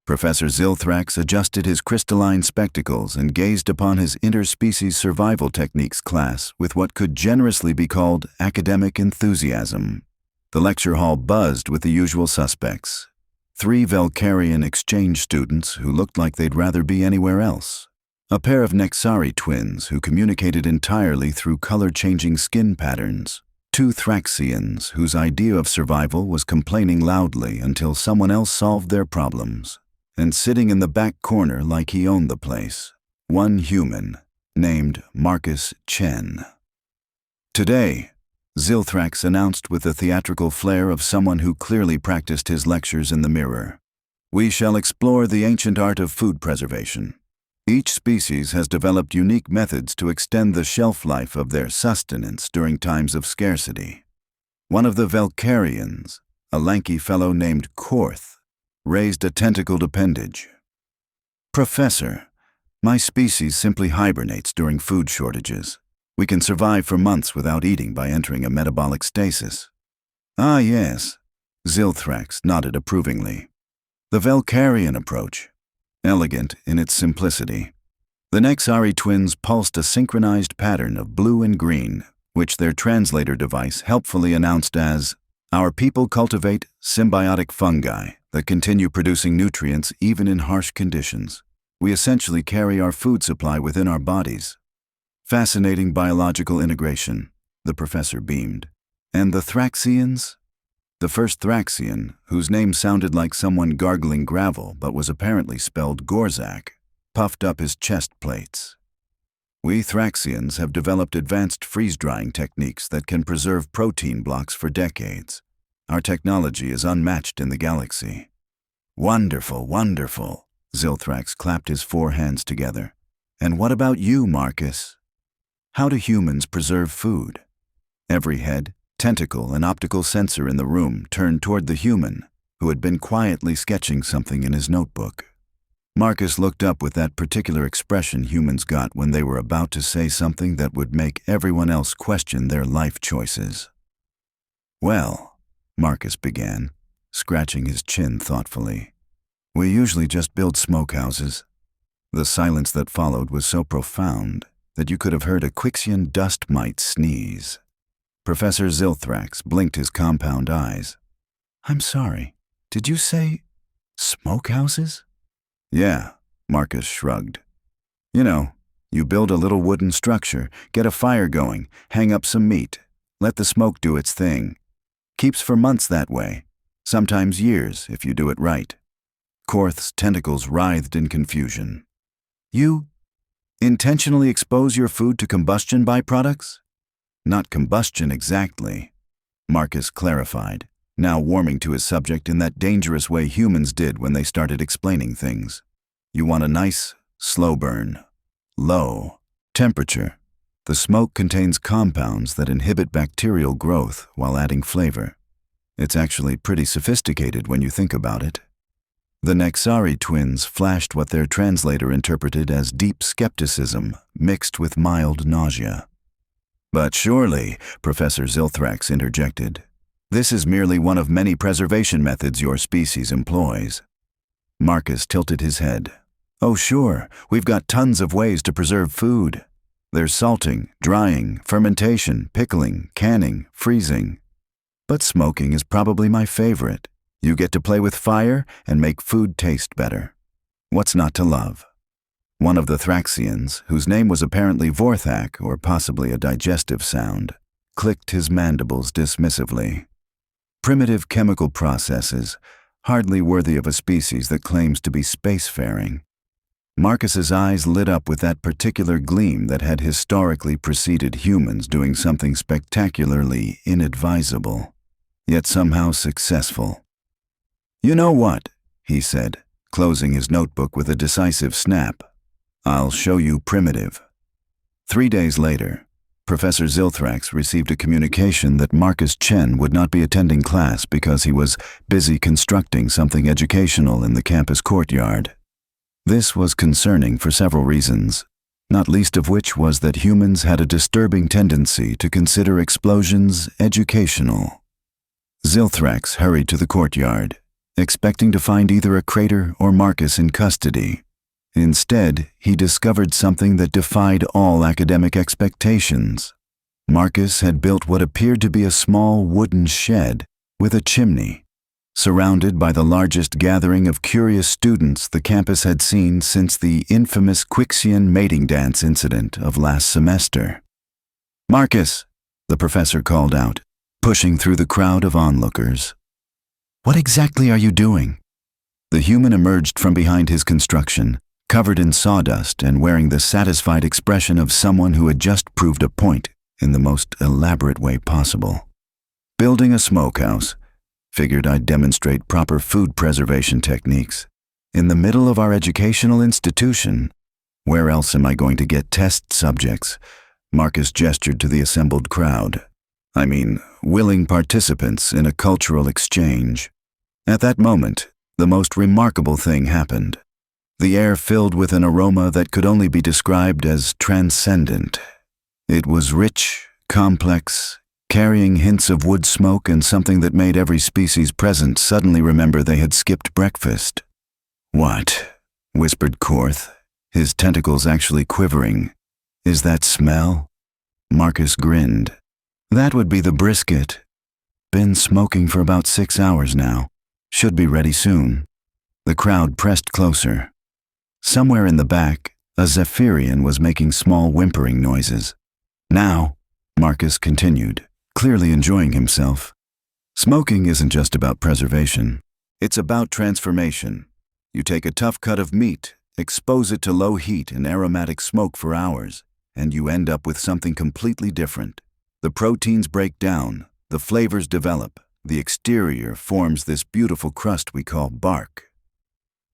Professor Zilthrax adjusted his crystalline spectacles and gazed upon his interspecies survival techniques class with what could generously be called academic enthusiasm. The lecture hall buzzed with the usual suspects. 3 Velcarian exchange students who looked like they'd rather be anywhere else. A pair of Nexari twins who communicated entirely through color-changing skin patterns. 2 Thraxians whose idea of survival was complaining loudly until someone else solved their problems. And sitting in the back corner like he owned the place, 1 human named Marcus Chen. Today, Zilthrax announced with the theatrical flair of someone who clearly practiced his lectures in the mirror, "We shall explore the ancient art of food preservation. Each species has developed unique methods to extend the shelf life of their sustenance during times of scarcity." One of the Velcarians, a lanky fellow named Korth, raised a tentacled appendage. "Professor, my species simply hibernates during food shortages. We can survive for months without eating by entering a metabolic stasis." "Ah, yes," Zilthrax nodded approvingly. "The Velcarian approach, elegant in its simplicity." The Nexari twins pulsed a synchronized pattern of blue and green, which their translator device helpfully announced as, "Our people cultivate symbiotic fungi that continue producing nutrients even in harsh conditions. We essentially carry our food supply within our bodies." "Fascinating biological integration," the professor beamed. "And the Thraxians?" The first Thraxian, whose name sounded like someone gargling gravel but was apparently spelled Gorzak, puffed up his chest plates. "We Thraxians have developed advanced freeze-drying techniques that can preserve protein blocks for decades. Our technology is unmatched in the galaxy." "Wonderful, wonderful," Zilthrax clapped his 4 hands together. "And what about you, Marcus? How do humans preserve food?" Every head, tentacle, and optical sensor in the room turned toward the human, who had been quietly sketching something in his notebook. Marcus looked up with that particular expression humans got when they were about to say something that would make everyone else question their life choices. "Well," Marcus began, scratching his chin thoughtfully, "we usually just build smokehouses." The silence that followed was so profound that you could have heard a Quixian dust mite sneeze. Professor Zilthrax blinked his compound eyes. "I'm sorry, did you say smokehouses?" "Yeah," Marcus shrugged. "You know, you build a little wooden structure, get a fire going, hang up some meat, let the smoke do its thing. Keeps for months that way, sometimes years if you do it right." Korth's tentacles writhed in confusion. "You intentionally expose your food to combustion byproducts?" "Not combustion exactly," Marcus clarified, now warming to his subject in that dangerous way humans did when they started explaining things. "You want a nice, slow burn, low temperature. The smoke contains compounds that inhibit bacterial growth while adding flavor. It's actually pretty sophisticated when you think about it." The Nexari twins flashed what their translator interpreted as deep skepticism mixed with mild nausea. "But surely," Professor Zilthrax interjected, "this is merely one of many preservation methods your species employs." Marcus tilted his head. "Oh sure, we've got tons of ways to preserve food. There's salting, drying, fermentation, pickling, canning, freezing. But smoking is probably my favorite. You get to play with fire and make food taste better. What's not to love?" One of the Thraxians, whose name was apparently Vorthak or possibly a digestive sound, clicked his mandibles dismissively. "Primitive chemical processes, hardly worthy of a species that claims to be spacefaring." Marcus's eyes lit up with that particular gleam that had historically preceded humans doing something spectacularly inadvisable, yet somehow successful. "You know what?" he said, closing his notebook with a decisive snap. "I'll show you primitive." 3 days later, Professor Zilthrax received a communication that Marcus Chen would not be attending class because he was busy constructing something educational in the campus courtyard. This was concerning for several reasons, not least of which was that humans had a disturbing tendency to consider explosions educational. Zilthrax hurried to the courtyard, expecting to find either a crater or Marcus in custody. Instead, he discovered something that defied all academic expectations. Marcus had built what appeared to be a small wooden shed with a chimney, surrounded by the largest gathering of curious students the campus had seen since the infamous Quixian mating dance incident of last semester. "Marcus," the professor called out, pushing through the crowd of onlookers. "What exactly are you doing?" The human emerged from behind his construction, covered in sawdust and wearing the satisfied expression of someone who had just proved a point in the most elaborate way possible. "Building a smokehouse. Figured I'd demonstrate proper food preservation techniques. In the middle of our educational institution. Where else am I going to get test subjects?" Marcus gestured to the assembled crowd. "I mean, willing participants in a cultural exchange." At that moment, the most remarkable thing happened. The air filled with an aroma that could only be described as transcendent. It was rich, complex, carrying hints of wood smoke and something that made every species present suddenly remember they had skipped breakfast. "What?" whispered Korth, his tentacles actually quivering. "Is that smell?" Marcus grinned. "That would be the brisket. Been smoking for about 6 hours now. Should be ready soon." The crowd pressed closer. Somewhere in the back, a Zephyrian was making small whimpering noises. "Now," Marcus continued, clearly enjoying himself, "smoking isn't just about preservation. It's about transformation. You take a tough cut of meat, expose it to low heat and aromatic smoke for hours, and you end up with something completely different. The proteins break down, the flavors develop, the exterior forms this beautiful crust we call bark."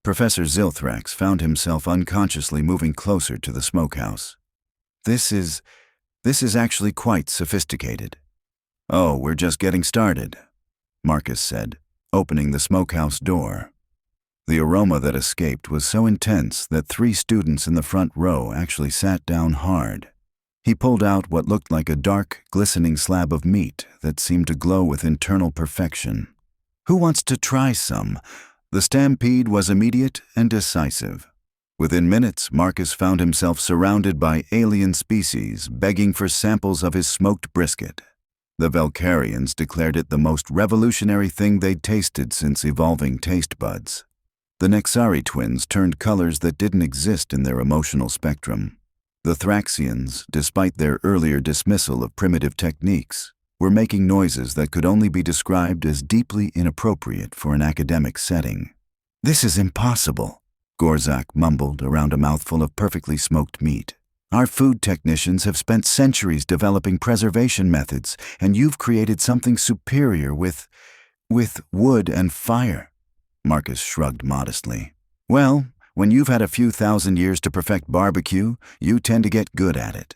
Professor Zilthrax found himself unconsciously moving closer to the smokehouse. This is actually quite sophisticated." "Oh, we're just getting started," Marcus said, opening the smokehouse door. The aroma that escaped was so intense that 3 students in the front row actually sat down hard. He pulled out what looked like a dark, glistening slab of meat that seemed to glow with internal perfection. "Who wants to try some?" The stampede was immediate and decisive. Within minutes, Marcus found himself surrounded by alien species begging for samples of his smoked brisket. The Valkyrians declared it the most revolutionary thing they'd tasted since evolving taste buds. The Nexari twins turned colors that didn't exist in their emotional spectrum. The Thraxians, despite their earlier dismissal of primitive techniques, were making noises that could only be described as deeply inappropriate for an academic setting. "This is impossible," Gorzak mumbled around a mouthful of perfectly smoked meat. "Our food technicians have spent centuries developing preservation methods, and you've created something superior with wood and fire." Marcus shrugged modestly. "Well, when you've had a few thousand years to perfect barbecue, you tend to get good at it."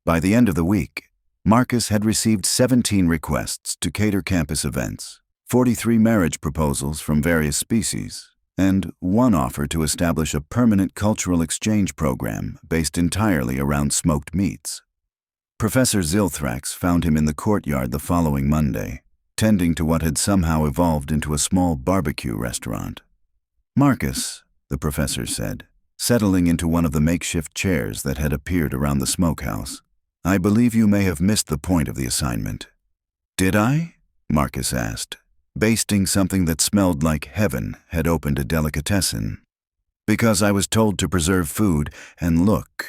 By the end of the week, Marcus had received 17 requests to cater campus events, 43 marriage proposals from various species, and 1 offer to establish a permanent cultural exchange program based entirely around smoked meats. Professor Zilthrax found him in the courtyard the following Monday, tending to what had somehow evolved into a small barbecue restaurant. "Marcus," the professor said, settling into one of the makeshift chairs that had appeared around the smokehouse, "I believe you may have missed the point of the assignment." "Did I?" Marcus asked, basting something that smelled like heaven had opened a delicatessen. "Because I was told to preserve food, and look."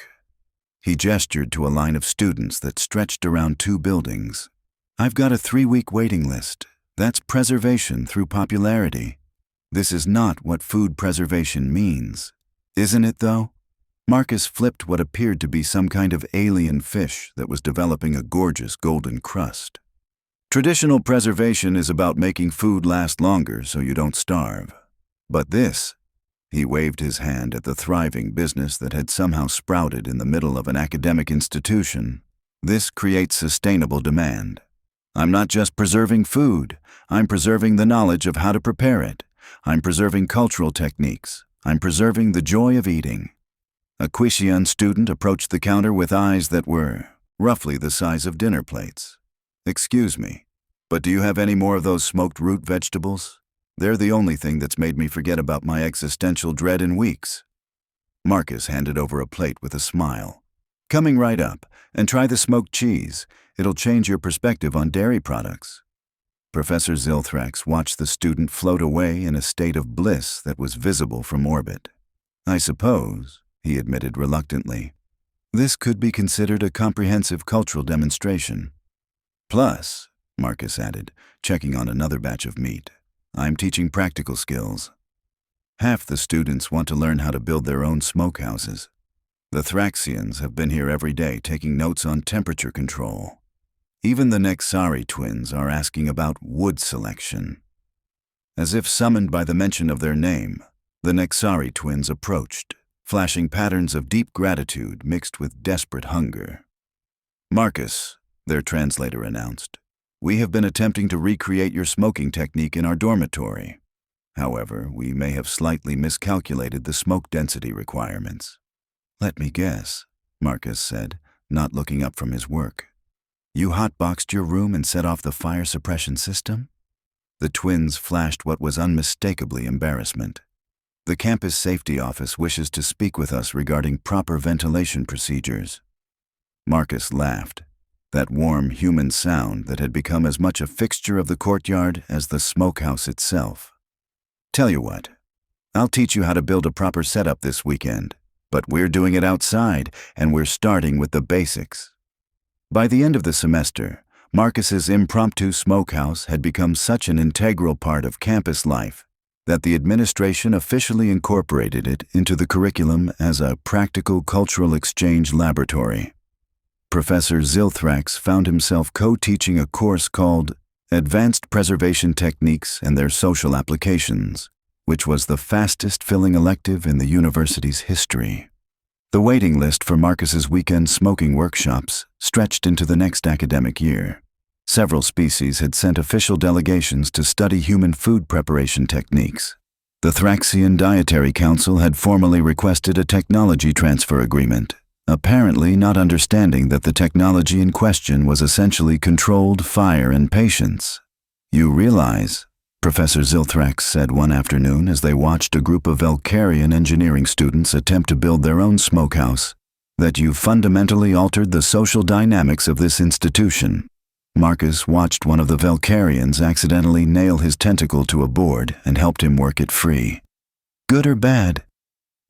He gestured to a line of students that stretched around 2 buildings. "I've got a 3-week waiting list. That's preservation through popularity. This is not what food preservation means. Isn't it, though?" Marcus flipped what appeared to be some kind of alien fish that was developing a gorgeous golden crust. "Traditional preservation is about making food last longer so you don't starve. But this," he waved his hand at the thriving business that had somehow sprouted in the middle of an academic institution, "this creates sustainable demand. I'm not just preserving food, I'm preserving the knowledge of how to prepare it. I'm preserving cultural techniques. I'm preserving the joy of eating." A Quixian student approached the counter with eyes that were roughly the size of dinner plates. "Excuse me, but do you have any more of those smoked root vegetables?" They're the only thing that's made me forget about my existential dread in weeks. Marcus handed over a plate with a smile. Coming right up, and try the smoked cheese. It'll change your perspective on dairy products. Professor Zilthrax watched the student float away in a state of bliss that was visible from orbit. I suppose, he admitted reluctantly, this could be considered a comprehensive cultural demonstration. Plus, Marcus added, checking on another batch of meat, I'm teaching practical skills. Half the students want to learn how to build their own smokehouses. The Thraxians have been here every day taking notes on temperature control. Even the Nexari twins are asking about wood selection. As if summoned by the mention of their name, the Nexari twins approached, flashing patterns of deep gratitude mixed with desperate hunger. Marcus, their translator announced, we have been attempting to recreate your smoking technique in our dormitory. However, we may have slightly miscalculated the smoke density requirements. Let me guess, Marcus said, not looking up from his work. You hotboxed your room and set off the fire suppression system? The twins flashed what was unmistakably embarrassment. The campus safety office wishes to speak with us regarding proper ventilation procedures. Marcus laughed, that warm human sound that had become as much a fixture of the courtyard as the smokehouse itself. Tell you what, I'll teach you how to build a proper setup this weekend, but we're doing it outside and we're starting with the basics. By the end of the semester, Marcus's impromptu smokehouse had become such an integral part of campus life that the administration officially incorporated it into the curriculum as a practical cultural exchange laboratory. Professor Zilthrax found himself co-teaching a course called Advanced Preservation Techniques and Their Social Applications, which was the fastest-filling elective in the university's history. The waiting list for Marcus's weekend smoking workshops stretched into the next academic year. Several species had sent official delegations to study human food preparation techniques. The Thraxian Dietary Council had formally requested a technology transfer agreement, apparently not understanding that the technology in question was essentially controlled fire and patience. You realize, Professor Zilthrax said one afternoon as they watched a group of Velcarian engineering students attempt to build their own smokehouse, that you've fundamentally altered the social dynamics of this institution. Marcus watched one of the Velcarians accidentally nail his tentacle to a board and helped him work it free. Good or bad?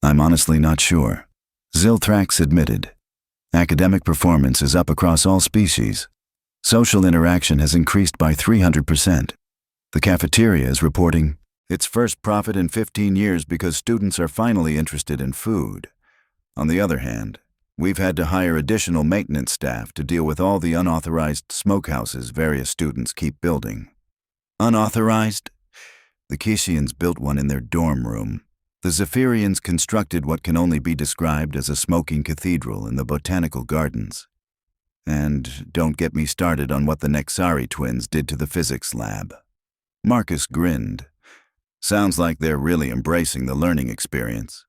I'm honestly not sure, Zilthrax admitted. Academic performance is up across all species. Social interaction has increased by 300%. The cafeteria is reporting its first profit in 15 years because students are finally interested in food. On the other hand, we've had to hire additional maintenance staff to deal with all the unauthorized smokehouses various students keep building. Unauthorized? The Kishians built one in their dorm room. The Zephyrians constructed what can only be described as a smoking cathedral in the botanical gardens. And don't get me started on what the Nexari twins did to the physics lab. Marcus grinned. Sounds like they're really embracing the learning experience.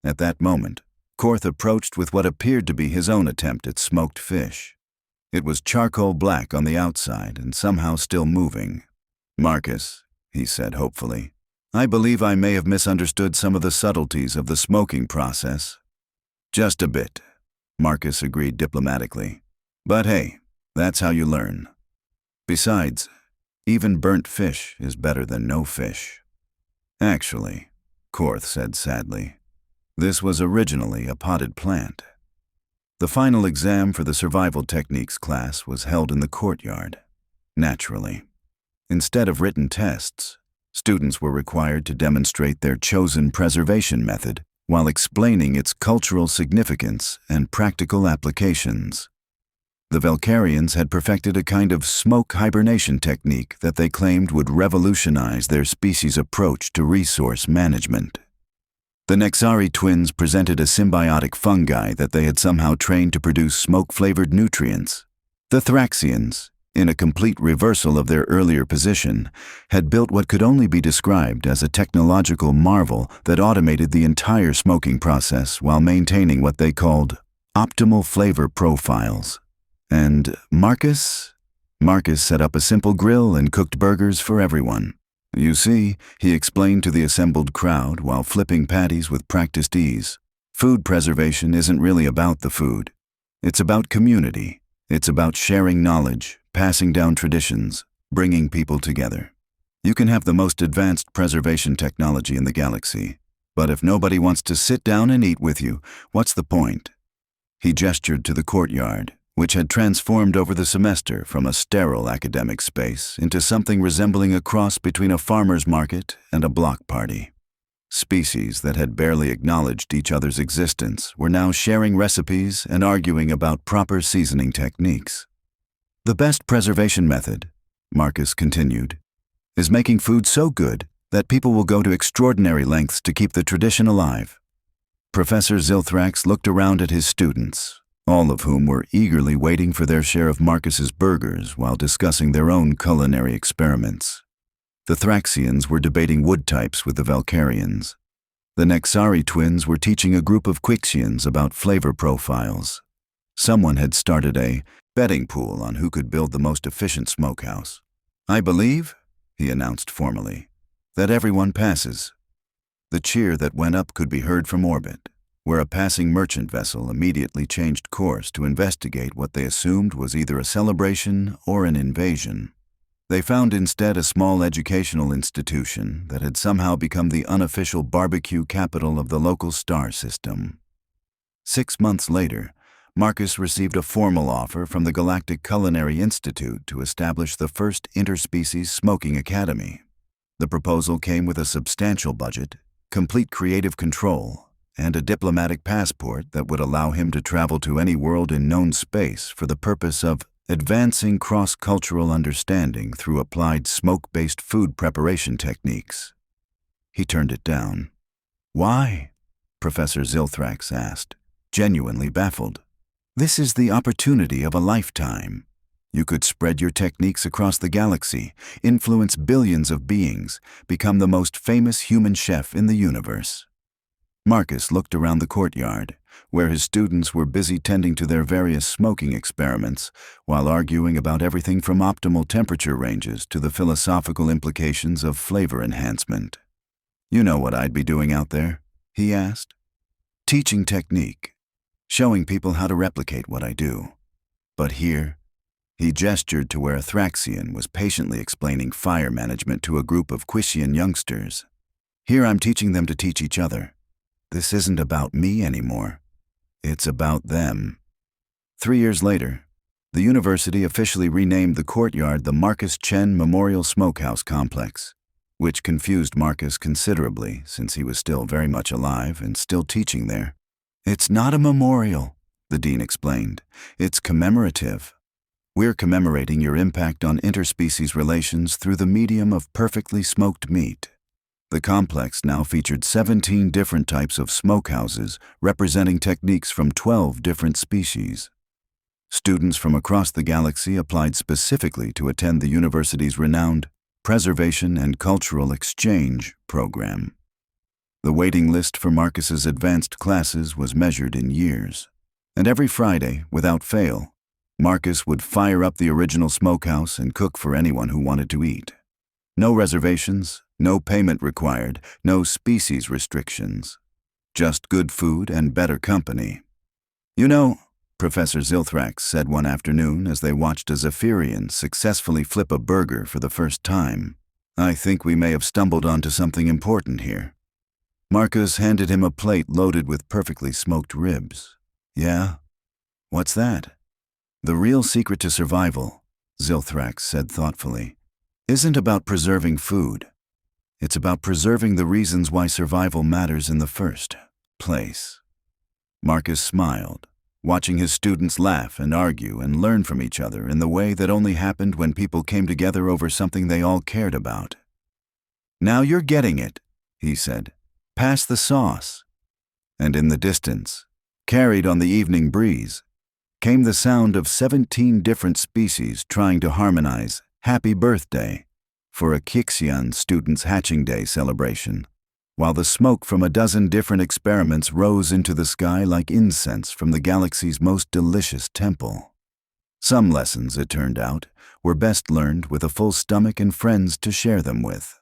At that moment, Korth approached with what appeared to be his own attempt at smoked fish. It was charcoal black on the outside and somehow still moving. Marcus, he said hopefully, I believe I may have misunderstood some of the subtleties of the smoking process. Just a bit, Marcus agreed diplomatically. But hey, that's how you learn. Besides, even burnt fish is better than no fish. Actually, Korth said sadly, this was originally a potted plant. The final exam for the survival techniques class was held in the courtyard. Naturally, instead of written tests, students were required to demonstrate their chosen preservation method while explaining its cultural significance and practical applications. The Velcarians had perfected a kind of smoke hibernation technique that they claimed would revolutionize their species' approach to resource management. The Nexari twins presented a symbiotic fungi that they had somehow trained to produce smoke-flavored nutrients. The Thraxians, in a complete reversal of their earlier position, had built what could only be described as a technological marvel that automated the entire smoking process while maintaining what they called optimal flavor profiles. And Marcus set up a simple grill and cooked burgers for everyone. You see, he explained to the assembled crowd while flipping patties with practiced ease, food preservation isn't really about the food. It's about community. It's about sharing knowledge, passing down traditions, bringing people together. You can have the most advanced preservation technology in the galaxy, but if nobody wants to sit down and eat with you, what's the point? He gestured to the courtyard, which had transformed over the semester from a sterile academic space into something resembling a cross between a farmer's market and a block party. Species that had barely acknowledged each other's existence were now sharing recipes and arguing about proper seasoning techniques. The best preservation method, Marcus continued, is making food so good that people will go to extraordinary lengths to keep the tradition alive. Professor Zilthrax looked around at his students, all of whom were eagerly waiting for their share of Marcus's burgers while discussing their own culinary experiments. The Thraxians were debating wood types with the Valkyrians. The Nexari twins were teaching a group of Quixians about flavor profiles. Someone had started a betting pool on who could build the most efficient smokehouse. "I believe," he announced formally, "that everyone passes." The cheer that went up could be heard from orbit, where a passing merchant vessel immediately changed course to investigate what they assumed was either a celebration or an invasion. They found instead a small educational institution that had somehow become the unofficial barbecue capital of the local star system. 6 months later, Marcus received a formal offer from the Galactic Culinary Institute to establish the first interspecies smoking academy. The proposal came with a substantial budget, complete creative control, and a diplomatic passport that would allow him to travel to any world in known space for the purpose of advancing cross-cultural understanding through applied smoke-based food preparation techniques. He turned it down. "Why?" Professor Zilthrax asked, genuinely baffled. "This is the opportunity of a lifetime. You could spread your techniques across the galaxy, influence billions of beings, become the most famous human chef in the universe." Marcus looked around the courtyard, where his students were busy tending to their various smoking experiments while arguing about everything from optimal temperature ranges to the philosophical implications of flavor enhancement. "You know what I'd be doing out there?" he asked. "Teaching technique, showing people how to replicate what I do. But here," he gestured to where a Thraxian was patiently explaining fire management to a group of Quishian youngsters. "Here I'm teaching them to teach each other. This isn't about me anymore. It's about them." 3 years later, the university officially renamed the courtyard the Marcus Chen Memorial Smokehouse Complex, which confused Marcus considerably since he was still very much alive and still teaching there. "It's not a memorial," the dean explained. "It's commemorative. We're commemorating your impact on interspecies relations through the medium of perfectly smoked meat." The complex now featured 17 different types of smokehouses representing techniques from 12 different species. Students from across the galaxy applied specifically to attend the university's renowned Preservation and Cultural Exchange program. The waiting list for Marcus's advanced classes was measured in years, and every Friday, without fail, Marcus would fire up the original smokehouse and cook for anyone who wanted to eat. No reservations, no payment required, no species restrictions. Just good food and better company. "You know," Professor Zilthrax said one afternoon as they watched a Zephyrian successfully flip a burger for the first time, "I think we may have stumbled onto something important here." Marcus handed him a plate loaded with perfectly smoked ribs. "Yeah? What's that?" "The real secret to survival," Zilthrax said thoughtfully, "isn't about preserving food. It's about preserving the reasons why survival matters in the first place." Marcus smiled, watching his students laugh and argue and learn from each other in the way that only happened when people came together over something they all cared about. "Now you're getting it," he said. "Pass the sauce." And in the distance, carried on the evening breeze, came the sound of 17 different species trying to harmonize "Happy Birthday" for a Quixian student's Hatching Day celebration, while the smoke from a dozen different experiments rose into the sky like incense from the galaxy's most delicious temple. Some lessons, it turned out, were best learned with a full stomach and friends to share them with.